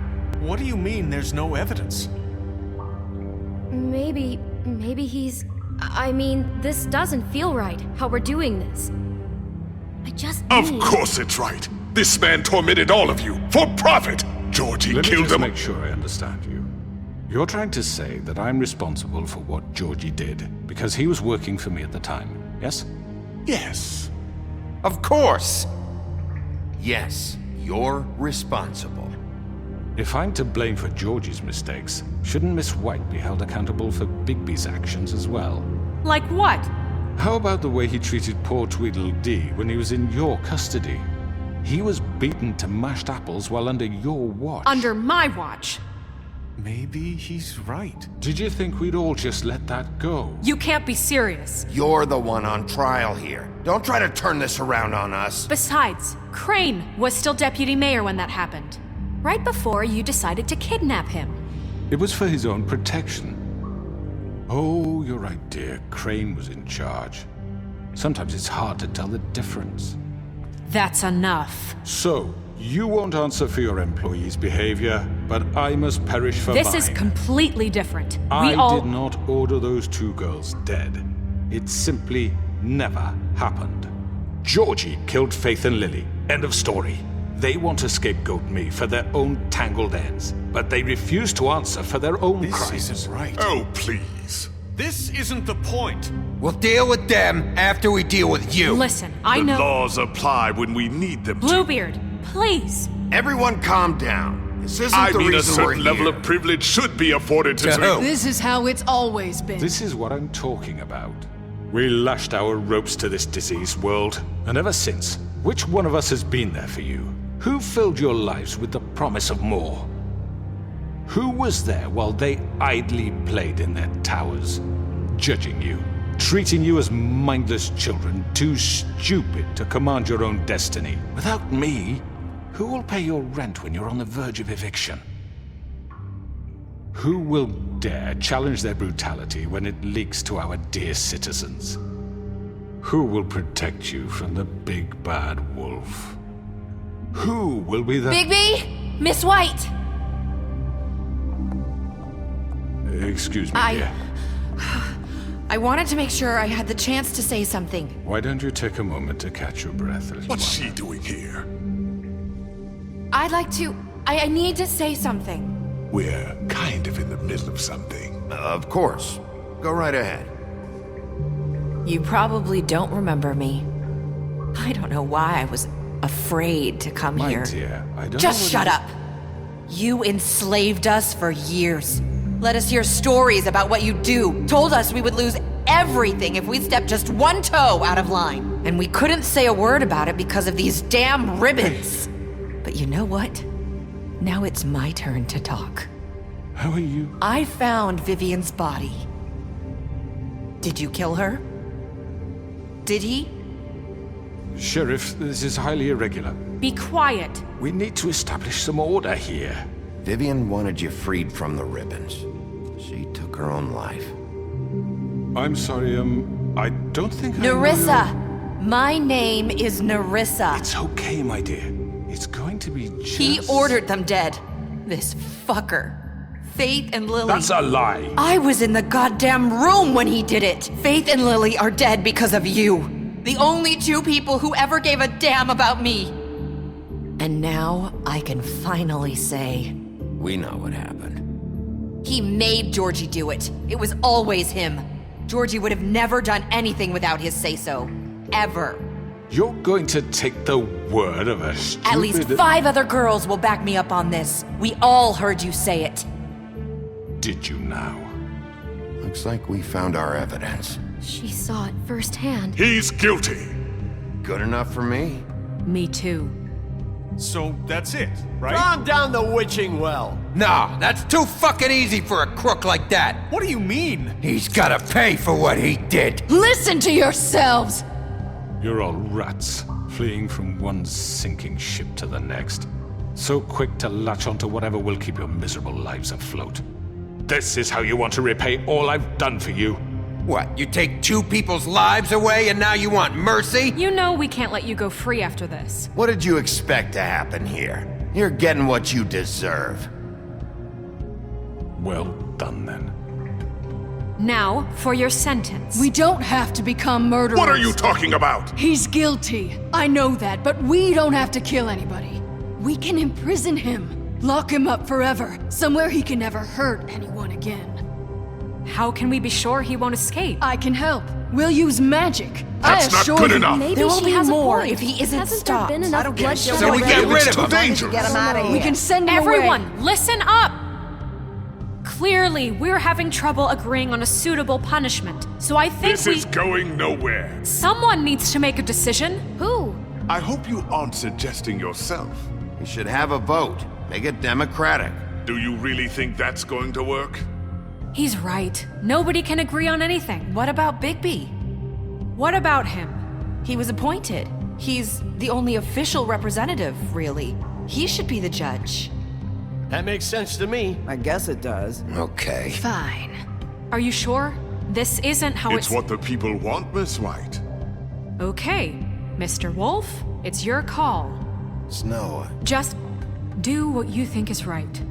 What do you mean there's no evidence? Maybe he's... I mean, this doesn't feel right, how we're doing this. I just Of course it's right. This man tormented all of you, for profit. Georgie Let me killed just him. make sure I understand you. You're trying to say that I'm responsible for what Georgie did because he was working for me at the time, yes? Yes. Of course. Yes, you're responsible. If I'm to blame for Georgie's mistakes, shouldn't Miss White be held accountable for Bigby's actions as well? Like what? How about the way he treated poor Tweedledee when he was in your custody? He was beaten to mashed apples while under your watch. Under my watch. Maybe he's right. Did you think we'd all just let that go? You can't be serious. You're the one on trial here. Don't try to turn this around on us. Besides, Crane was still deputy mayor when that happened. Right before you decided to kidnap him. It was for his own protection. Oh, you're right, dear. Crane was in charge. Sometimes it's hard to tell the difference. That's enough. So, you won't answer for your employees' behavior, but I must perish for mine. This is completely different. I did not order those two girls dead. It simply never happened. Georgie killed Faith and Lily. End of story. They want to scapegoat me for their own tangled ends, but they refuse to answer for their own crimes. This isn't right. Oh, please. This isn't the point. We'll deal with them after we deal with you. Listen, I know. The laws apply when we need them to. Bluebeard, please. Everyone calm down. This isn't I the mean, a reason we're certain level here. of privilege should be afforded to... This is how it's always been. This is what I'm talking about. We lashed our ropes to this diseased world, and ever since, which one of us has been there for you? Who filled your lives with the promise of more? Who was there while they idly played in their towers, judging you, treating you as mindless children, too stupid to command your own destiny? Without me, who will pay your rent when you're on the verge of eviction? Who will dare challenge their brutality when it leaks to our dear citizens? Who will protect you from the big bad wolf? Who will be the... Bigby? Miss White! Excuse me, dear. I wanted to make sure I had the chance to say something. Why don't you take a moment to catch your breath? What's she doing here? I'd like to... I need to say something. We're kind of in the middle of something. Of course. Go right ahead. You probably don't remember me. I don't know why I was afraid to come My here. dear, I don't Just know shut up. You enslaved us for years. Let us hear stories about what you do. Told us we would lose everything if we stepped just one toe out of line. And we couldn't say a word about it because of these damn ribbons. But you know what? Now it's my turn to talk. How are you? I found Vivian's body. Did you kill her? Did he? Sheriff, this is highly irregular. Be quiet. We need to establish some order here. Vivian wanted you freed from the ribbons. She took her own life. I'm sorry, I don't think Nerissa! My name is Nerissa. It's okay, my dear. It's going to be just... He ordered them dead. This fucker. Faith and Lily. That's a lie. I was in the goddamn room when he did it. Faith and Lily are dead because of you. The only two people who ever gave a damn about me. And now I can finally say... We know what happened. He made Georgie do it. It was always him. Georgie would have never done anything without his say-so. Ever. You're going to take the word of a stupid... At least 5 other girls will back me up on this. We all heard you say it. Did you now? Looks like we found our evidence. She saw it firsthand. He's guilty. Good enough for me. Me too. So that's it, right? Calm down the witching well. No, that's too fucking easy for a crook like that. What do you mean? He's gotta pay for what he did. Listen to yourselves! You're all rats, fleeing from one sinking ship to the next. So quick to latch onto whatever will keep your miserable lives afloat. This is how you want to repay all I've done for you. What, you take 2 people's lives away and now you want mercy? You know we can't let you go free after this. What did you expect to happen here? You're getting what you deserve. Well done, then. Now, for your sentence. We don't have to become murderers. What are you talking about? He's guilty. I know that, but we don't have to kill anybody. We can imprison him. Lock him up forever, somewhere he can never hurt anyone again. How can we be sure he won't escape? I can help. We'll use magic. That's not good enough. Maybe There will she be has more a point. if he isn't Hasn't stopped. there been enough I don't get it. bloodshed So we get already? rid of him. Too dangerous. Get him out of here. We can send him Everyone, away. listen up! Clearly, we're having trouble agreeing on a suitable punishment, so I think This is going nowhere. Someone needs to make a decision. Who? I hope you aren't suggesting yourself. We should have a vote. Make it democratic. Do you really think that's going to work? He's right. Nobody can agree on anything. What about Bigby? What about him? He was appointed. He's the only official representative, really. He should be the judge. That makes sense to me. I guess it does. Okay. Fine. Are you sure? This isn't how It's what the people want, Miss White. Okay, Mr. Wolf, it's your call. Snow. Just do what you think is right.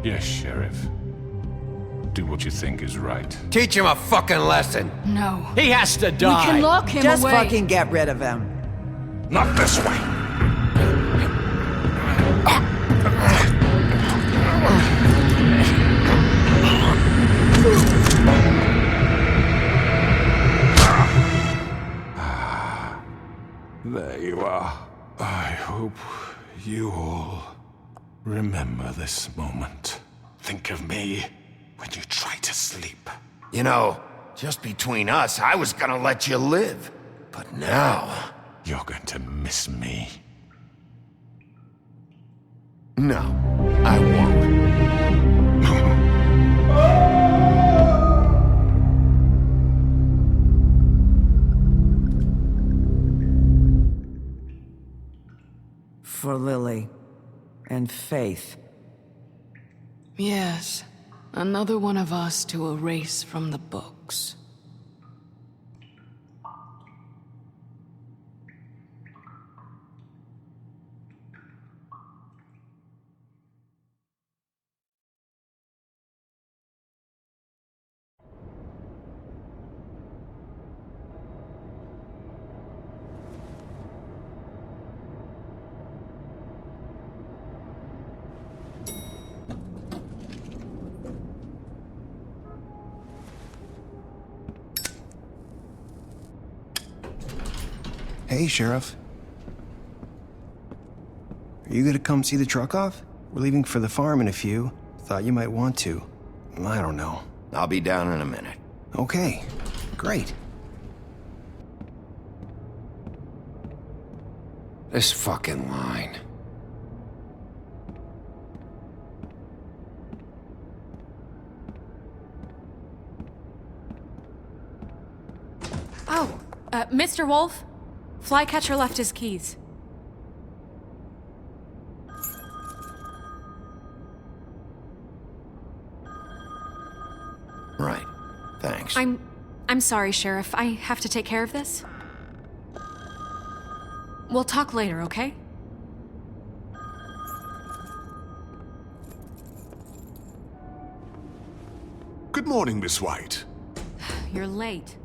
Yes, Sheriff. Do what you think is right. Teach him a fucking lesson. No. He has to die. We can lock him Just away. fucking get rid of him. Not this way. There you are. I hope you all remember this moment. Think of me when you try to sleep. You know, just between us, I was gonna let you live. But now... You're going to miss me. No, I won't. For Lily and Faith. Yes. Another one of us to erase from the books. Hey, Sheriff. Are you gonna come see the truck off? We're leaving for the farm in a few. Thought you might want to. I don't know. I'll be down in a minute. Okay, great. This fucking line. Oh, Mr. Wolf? Flycatcher left his keys. Right. Thanks. I'm sorry, Sheriff. I have to take care of this. We'll talk later, okay? Good morning, Miss White. You're late.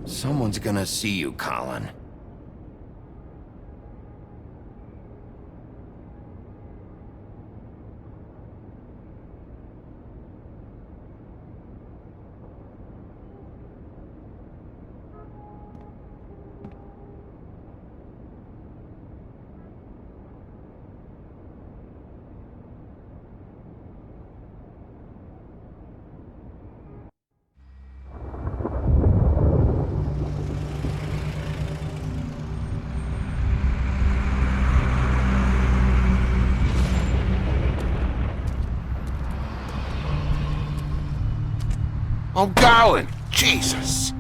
Someone's gonna see you, Colin. I'm going. Jesus.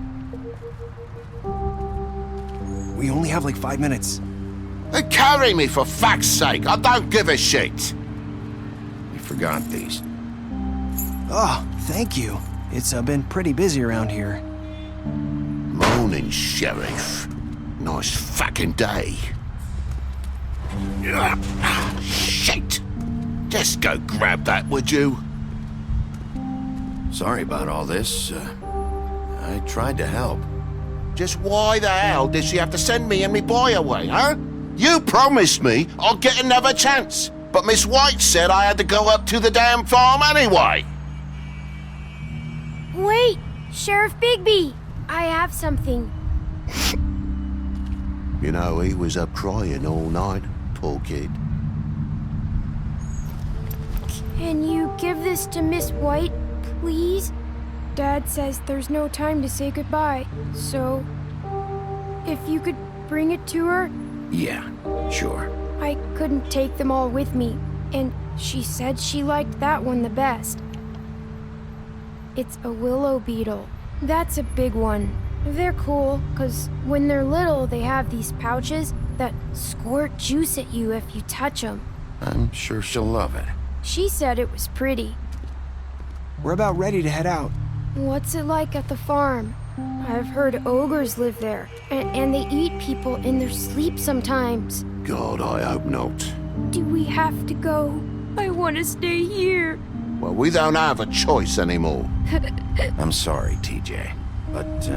We only have like 5 minutes. Then carry me for fuck's sake. I don't give a shit. You forgot these. Oh, thank you. It's been pretty busy around here. Morning, Sheriff. Nice fucking day. Shit. Just go grab that, would you? Sorry about all this. I tried to help. Just why the hell did she have to send me and me boy away, huh? You promised me I'll get another chance, but Miss White said I had to go up to the damn farm anyway. Wait, Sheriff Bigby, I have something. You know, he was up crying all night, poor kid. Can you give this to Miss White, please? Dad says there's no time to say goodbye, so if you could bring it to her? Yeah, sure. I couldn't take them all with me, and she said she liked that one the best. It's a willow beetle. That's a big one. They're cool, 'cause when they're little, they have these pouches that squirt juice at you if you touch them. I'm sure she'll love it. She said it was pretty. We're about ready to head out. What's it like at the farm? I've heard ogres live there, and they eat people in their sleep sometimes. God, I hope not. Do we have to go? I want to stay here. Well, we don't have a choice anymore. I'm sorry, TJ, but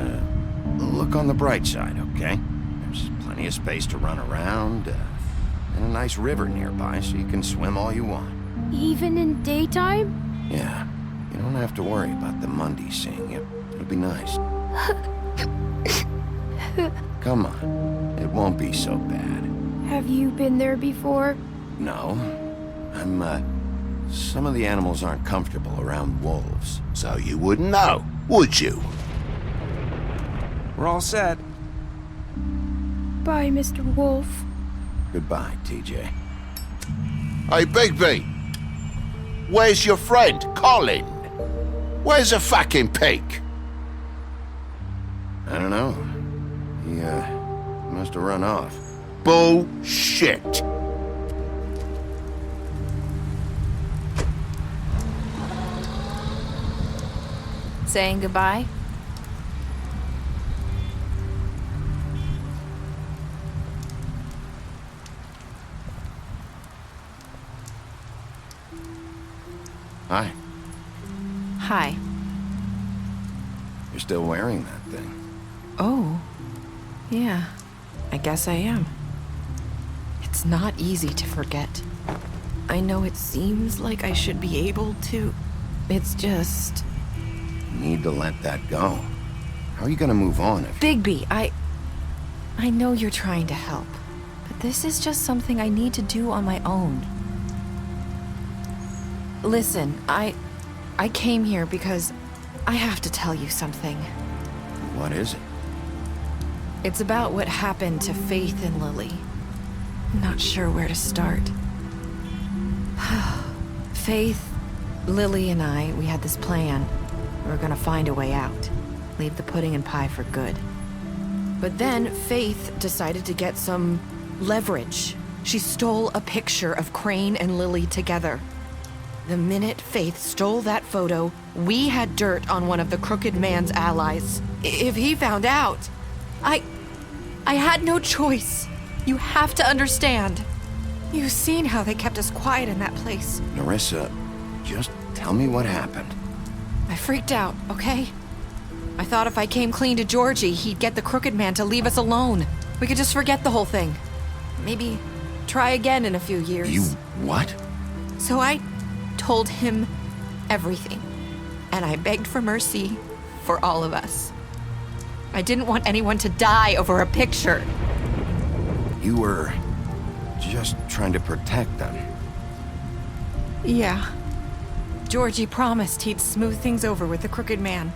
look on the bright side, okay? There's plenty of space to run around, and a nice river nearby so you can swim all you want. Even in daytime? Yeah, you don't have to worry about the Mundy seeing you. It'll be nice. Come on, it won't be so bad. Have you been there before? No, some of the animals aren't comfortable around wolves. So you wouldn't know, would you? We're all set. Bye, Mr. Wolf. Goodbye, TJ. Hey, Bigby! Where's your friend, Colin? Where's the fucking pig? I don't know. He, must have run off. Bullshit! Saying goodbye? Hi. Hi. You're still wearing that thing. Oh. Yeah. I guess I am. It's not easy to forget. I know it seems like I should be able to. It's just... You need to let that go. How are you gonna move on if... Bigby, I know you're trying to help, but this is just something I need to do on my own. Listen, I came here because I have to tell you something. What is it? It's about what happened to Faith and Lily. I'm not sure where to start. Faith, Lily, and I, we had this plan. We were gonna find a way out. Leave the pudding and pie for good. But then Faith decided to get some leverage. She stole a picture of Crane and Lily together. The minute Faith stole that photo, we had dirt on one of the Crooked Man's allies. If he found out, I had no choice. You have to understand. You've seen how they kept us quiet in that place. Nerissa, just tell me what happened. I freaked out, okay? I thought if I came clean to Georgie, he'd get the Crooked Man to leave us alone. We could just forget the whole thing. Maybe try again in a few years. You what? So I told him everything. And I begged for mercy for all of us. I didn't want anyone to die over a picture. You were just trying to protect them. Yeah. Georgie promised he'd smooth things over with the Crooked Man.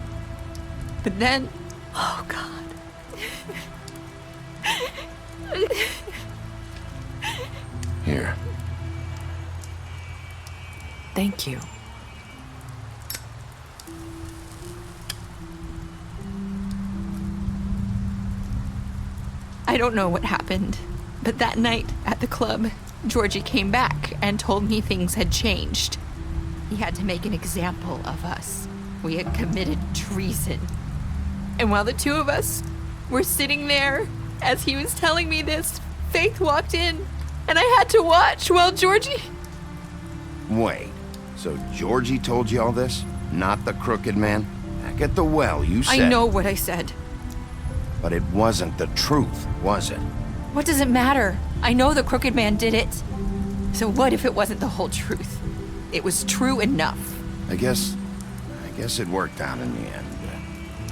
But then... Oh, God. Here. Thank you. I don't know what happened, but that night at the club, Georgie came back and told me things had changed. He had to make an example of us. We had committed treason. And while the two of us were sitting there, as he was telling me this, Faith walked in, and I had to watch while Georgie... Wait, so Georgie told you all this? not the Crooked Man? Back at the well, you said... I know what I said. But it wasn't the truth, was it? What does it matter? I know the Crooked Man did it. So what if it wasn't the whole truth? It was true enough. I guess it worked out in the end.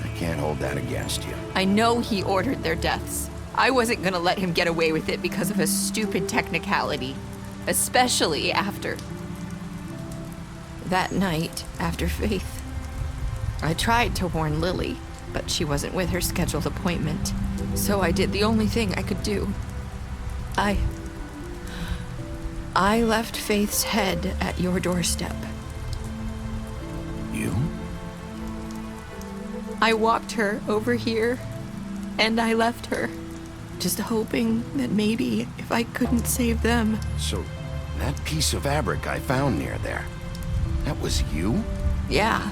I can't hold that against you. I know he ordered their deaths. I wasn't gonna let him get away with it because of a stupid technicality. Especially after... that night, after Faith. I tried to warn Lily, but she wasn't with her scheduled appointment. So I did the only thing I could do. I left Faith's head at your doorstep. You? I walked her over here, and I left her. Just hoping that maybe if I couldn't save them... So, that piece of fabric I found near there, that was you? Yeah.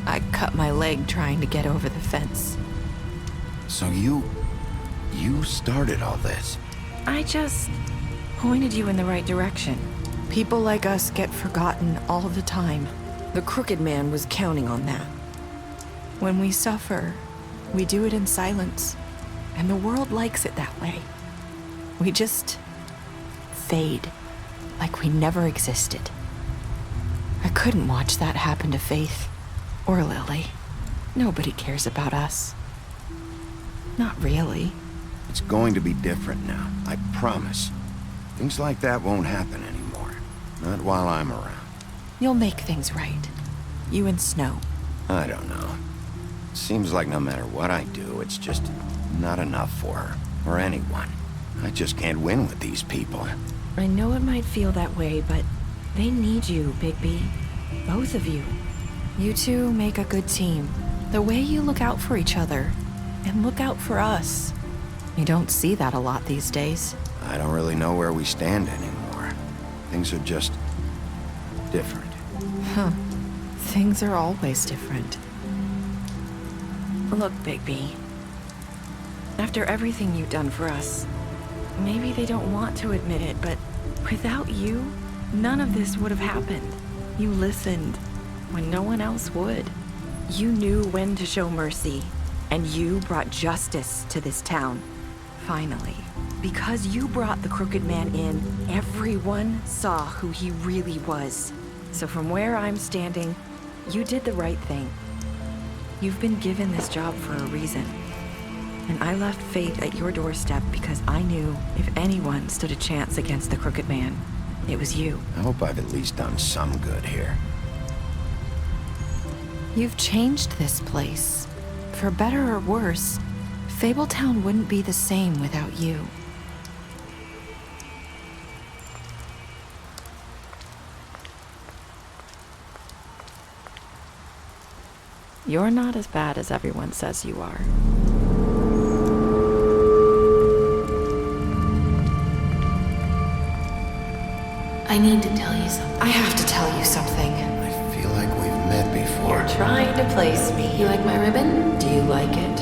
I cut my leg trying to get over the fence. So you started all this? I just pointed you in the right direction. People like us get forgotten all the time. The Crooked Man was counting on that. When we suffer, we do it in silence. And the world likes it that way. We just fade, like we never existed. I couldn't watch that happen to Faith, or Lily. Nobody cares about us. Not really. It's going to be different now, I promise. Things like that won't happen anymore. Not while I'm around. You'll make things right. You and Snow. I don't know. Seems like no matter what I do, it's just not enough for her, or anyone. I just can't win with these people. I know it might feel that way, but they need you, Bigby. Both of you. You two make a good team. The way you look out for each other, and look out for us. You don't see that a lot these days. I don't really know where we stand anymore. Things are just different. Huh. Things are always different. Look, Bigby. After everything you've done for us, maybe they don't want to admit it, but without you, none of this would have happened. You listened when no one else would. You knew when to show mercy, and you brought justice to this town. Finally. Because you brought the Crooked Man in, everyone saw who he really was. So from where I'm standing, you did the right thing. You've been given this job for a reason. And I left Faith at your doorstep because I knew if anyone stood a chance against the Crooked Man, it was you. I hope I've at least done some good here. You've changed this place. For better or worse, Fabletown wouldn't be the same without you. You're not as bad as everyone says you are. I need to tell you something. I have to tell you something. I feel like we've met before. You're trying to place me. You like my ribbon? Do you like it?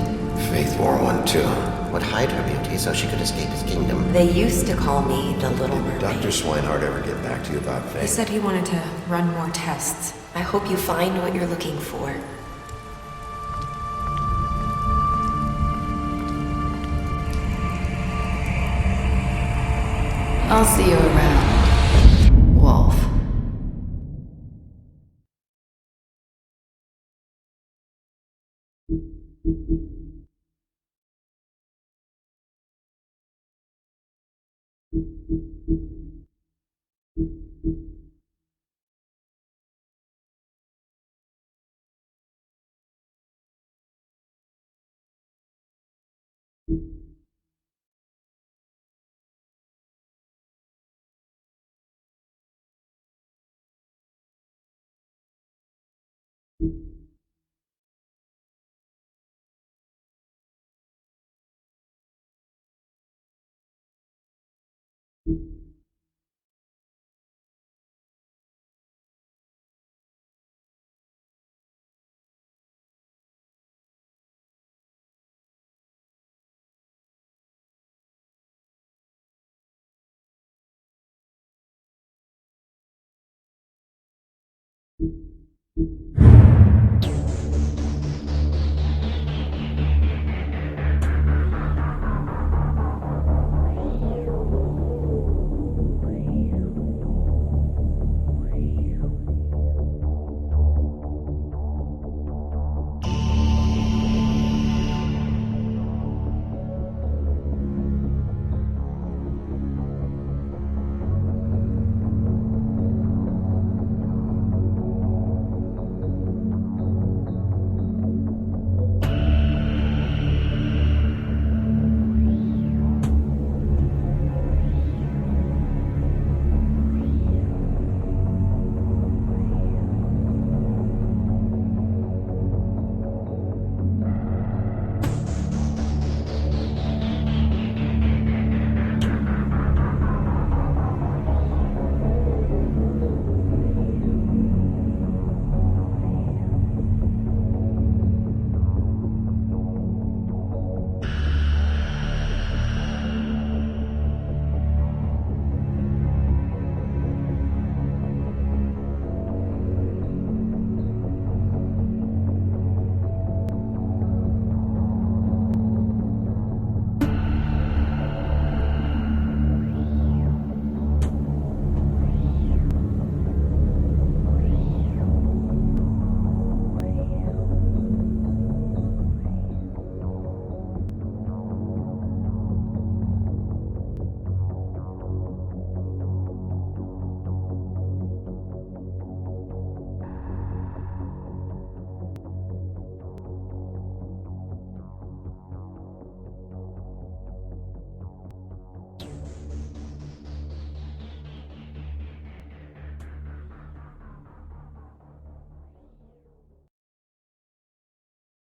Faith wore one too. Would hide her beauty so she could escape his kingdom. They used to call me the Little Mermaid. Dr. Swinehart ever get back to you about Faith? He said he wanted to run more tests. I hope you find what you're looking for. I'll see you around, Wolf. you